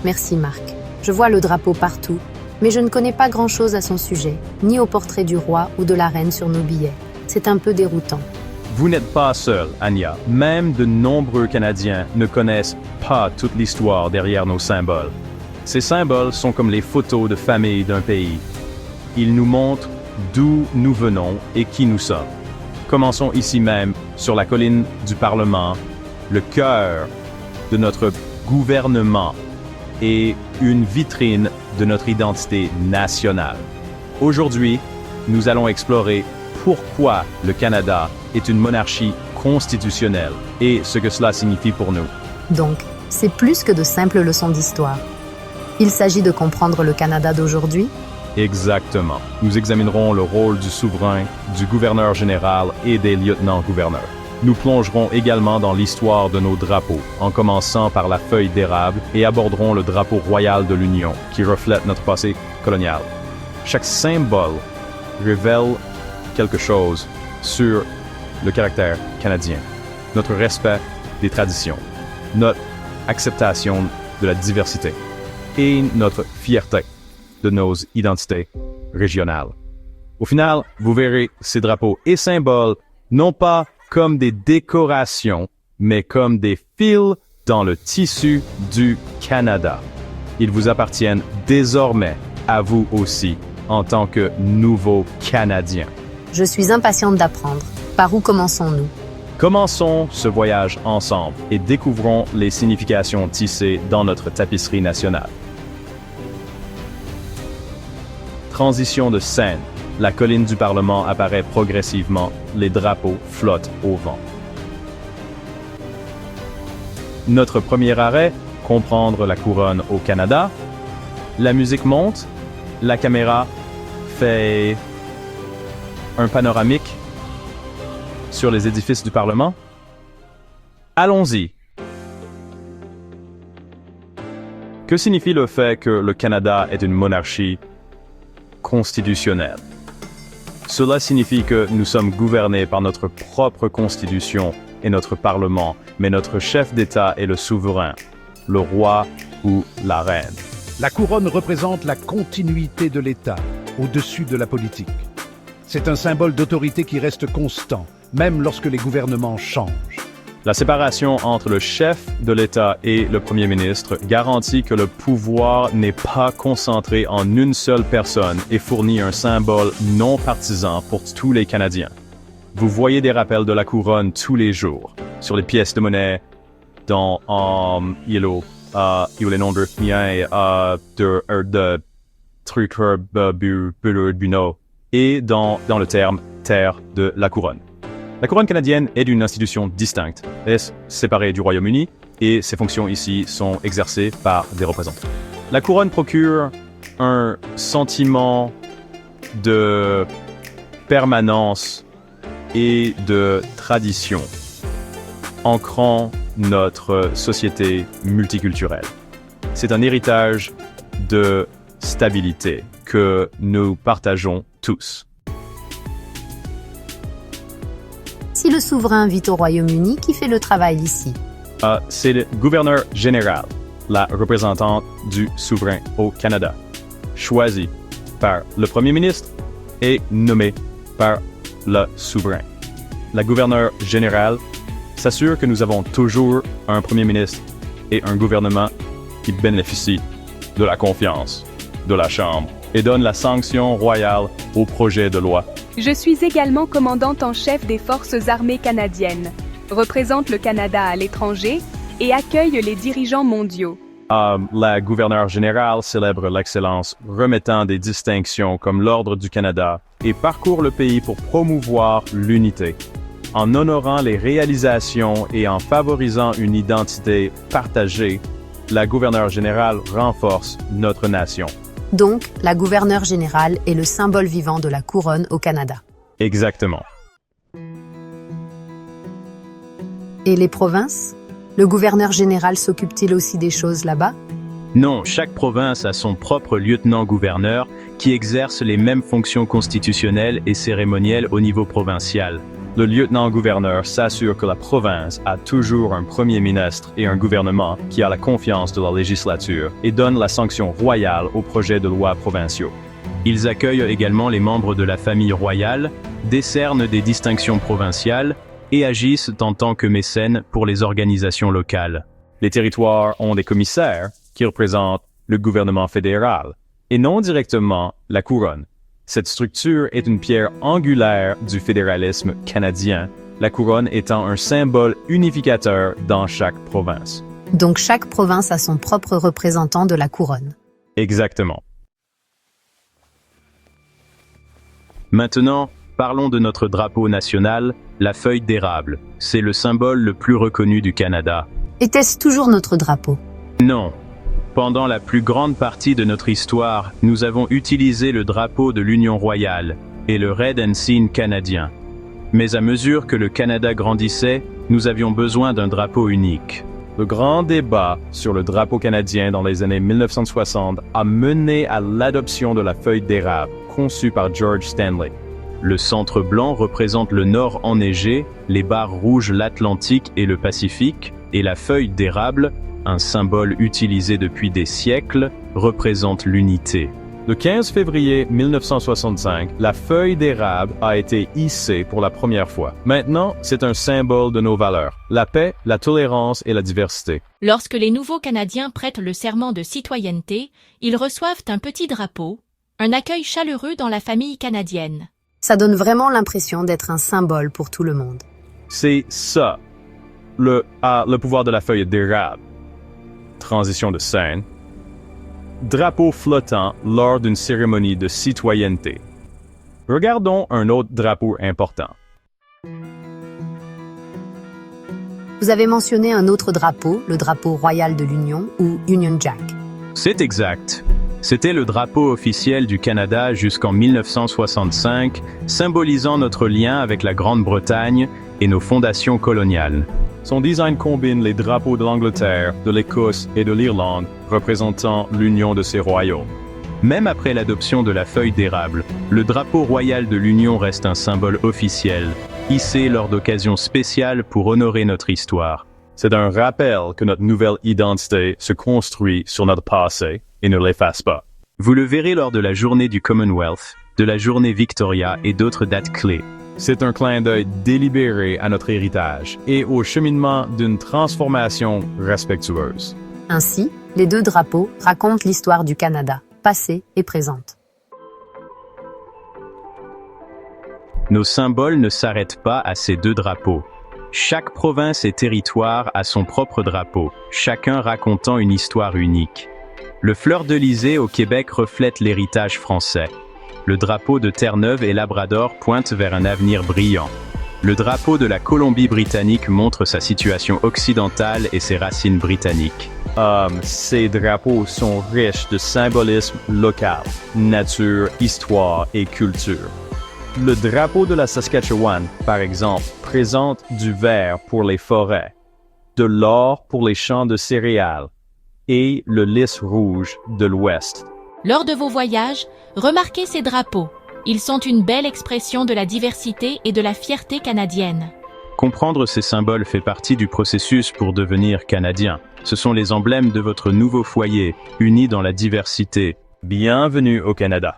Merci Marc. Je vois le drapeau partout, mais je ne connais pas grand-chose à son sujet, ni au portrait du roi ou de la reine sur nos billets. C'est un peu déroutant. Vous n'êtes pas seul, Anya. Même de nombreux Canadiens ne connaissent pas toute l'histoire derrière nos symboles. Ces symboles sont comme les photos de famille d'un pays. Ils nous montrent d'où nous venons et qui nous sommes. Commençons ici même, sur la colline du Parlement, le cœur de notre gouvernement et une vitrine de notre identité nationale. Aujourd'hui, nous allons explorer pourquoi le Canada est une monarchie constitutionnelle et ce que cela signifie pour nous. Donc, c'est plus que de simples leçons d'histoire. Il s'agit de comprendre le Canada d'aujourd'hui. Exactement. Nous examinerons le rôle du souverain, du gouverneur général et des lieutenants-gouverneurs. Nous plongerons également dans l'histoire de nos drapeaux, en commençant par la feuille d'érable et aborderons le drapeau royal de l'Union, qui reflète notre passé colonial. Chaque symbole révèle quelque chose sur le caractère canadien, notre respect des traditions, notre acceptation de la diversité et notre fierté de nos identités régionales. Au final, vous verrez ces drapeaux et symboles non pas comme des décorations, mais comme des fils dans le tissu du Canada. Ils vous appartiennent désormais à vous aussi, en tant que nouveaux Canadiens. Je suis impatiente d'apprendre. Par où commençons-nous? Commençons ce voyage ensemble et découvrons les significations tissées dans notre tapisserie nationale. Transition de scène. La colline du Parlement apparaît progressivement, les drapeaux flottent au vent. Notre premier arrêt, comprendre la couronne au Canada. La musique monte, la caméra fait un panoramique sur les édifices du Parlement. Allons-y. Que signifie le fait que le Canada est une monarchie constitutionnelle? Cela signifie que nous sommes gouvernés par notre propre constitution et notre Parlement, mais notre chef d'État est le souverain, le roi ou la reine. La couronne représente la continuité de l'État, au-dessus de la politique. C'est un symbole d'autorité qui reste constant, même lorsque les gouvernements changent. La séparation entre le chef de l'État et le Premier ministre garantit que le pouvoir n'est pas concentré en une seule personne et fournit un symbole non partisan pour tous les Canadiens. Vous voyez des rappels de la couronne tous les jours, sur les pièces de monnaie, dans les noms de biens de trucs et dans le terme terre de la couronne. La couronne canadienne est une institution distincte, est séparée du Royaume-Uni et ses fonctions ici sont exercées par des représentants. La couronne procure un sentiment de permanence et de tradition, ancrant notre société multiculturelle. C'est un héritage de stabilité que nous partageons tous. Si le souverain vit au Royaume-Uni, qui fait le travail ici? C'est le gouverneur général, la représentante du souverain au Canada, choisi par le premier ministre et nommé par le souverain. La gouverneure générale s'assure que nous avons toujours un premier ministre et un gouvernement qui bénéficient de la confiance de la Chambre et donne la sanction royale au projet de loi. Je suis également commandante en chef des Forces armées canadiennes, représente le Canada à l'étranger et accueille les dirigeants mondiaux. La gouverneure générale célèbre l'excellence, remettant des distinctions comme l'Ordre du Canada et parcourt le pays pour promouvoir l'unité. En honorant les réalisations et en favorisant une identité partagée, la gouverneure générale renforce notre nation. Donc, la gouverneure générale est le symbole vivant de la couronne au Canada. Exactement. Et les provinces? Le gouverneur général s'occupe-t-il aussi des choses là-bas? Non, chaque province a son propre lieutenant-gouverneur qui exerce les mêmes fonctions constitutionnelles et cérémonielles au niveau provincial. Le lieutenant-gouverneur s'assure que la province a toujours un premier ministre et un gouvernement qui a la confiance de la législature et donne la sanction royale aux projets de loi provinciaux. Ils accueillent également les membres de la famille royale, décernent des distinctions provinciales et agissent en tant que mécènes pour les organisations locales. Les territoires ont des commissaires qui représentent le gouvernement fédéral et non directement la couronne. Cette structure est une pierre angulaire du fédéralisme canadien, la couronne étant un symbole unificateur dans chaque province. Donc chaque province a son propre représentant de la couronne. Exactement. Maintenant, parlons de notre drapeau national, la feuille d'érable. C'est le symbole le plus reconnu du Canada. Était-ce toujours notre drapeau? Non. Pendant la plus grande partie de notre histoire, nous avons utilisé le drapeau de l'Union royale et le Red Ensign canadien. Mais à mesure que le Canada grandissait, nous avions besoin d'un drapeau unique. Le grand débat sur le drapeau canadien dans les années 1960 a mené à l'adoption de la feuille d'érable, conçue par George Stanley. Le centre blanc représente le nord enneigé, les barres rouges l'Atlantique et le Pacifique, et la feuille d'érable, un symbole utilisé depuis des siècles, représente l'unité. Le 15 février 1965, la feuille d'érable a été hissée pour la première fois. Maintenant, c'est un symbole de nos valeurs, la paix, la tolérance et la diversité. Lorsque les nouveaux Canadiens prêtent le serment de citoyenneté, ils reçoivent un petit drapeau, un accueil chaleureux dans la famille canadienne. Ça donne vraiment l'impression d'être un symbole pour tout le monde. C'est ça, le pouvoir de la feuille d'érable. Transition de scène. Drapeau flottant lors d'une cérémonie de citoyenneté. Regardons un autre drapeau important. Vous avez mentionné un autre drapeau, le drapeau royal de l'Union ou Union Jack. C'est exact. C'était le drapeau officiel du Canada jusqu'en 1965, symbolisant notre lien avec la Grande-Bretagne et nos fondations coloniales. Son design combine les drapeaux de l'Angleterre, de l'Écosse et de l'Irlande, représentant l'union de ces royaumes. Même après l'adoption de la feuille d'érable, le drapeau royal de l'Union reste un symbole officiel, hissé lors d'occasions spéciales pour honorer notre histoire. C'est un rappel que notre nouvelle identité se construit sur notre passé et ne l'efface pas. Vous le verrez lors de la journée du Commonwealth, de la journée Victoria et d'autres dates clés. C'est un clin d'œil délibéré à notre héritage et au cheminement d'une transformation respectueuse. Ainsi, les deux drapeaux racontent l'histoire du Canada, passée et présente. Nos symboles ne s'arrêtent pas à ces deux drapeaux. Chaque province et territoire a son propre drapeau, chacun racontant une histoire unique. Le fleur-de-lysée au Québec reflète l'héritage français. Le drapeau de Terre-Neuve et Labrador pointe vers un avenir brillant. Le drapeau de la Colombie-Britannique montre sa situation occidentale et ses racines britanniques. Ces drapeaux sont riches de symbolisme local, nature, histoire et culture. Le drapeau de la Saskatchewan, par exemple, présente du vert pour les forêts, de l'or pour les champs de céréales et le lys rouge de l'Ouest. Lors de vos voyages, remarquez ces drapeaux. Ils sont une belle expression de la diversité et de la fierté canadienne. Comprendre ces symboles fait partie du processus pour devenir Canadien. Ce sont les emblèmes de votre nouveau foyer, unis dans la diversité. Bienvenue au Canada.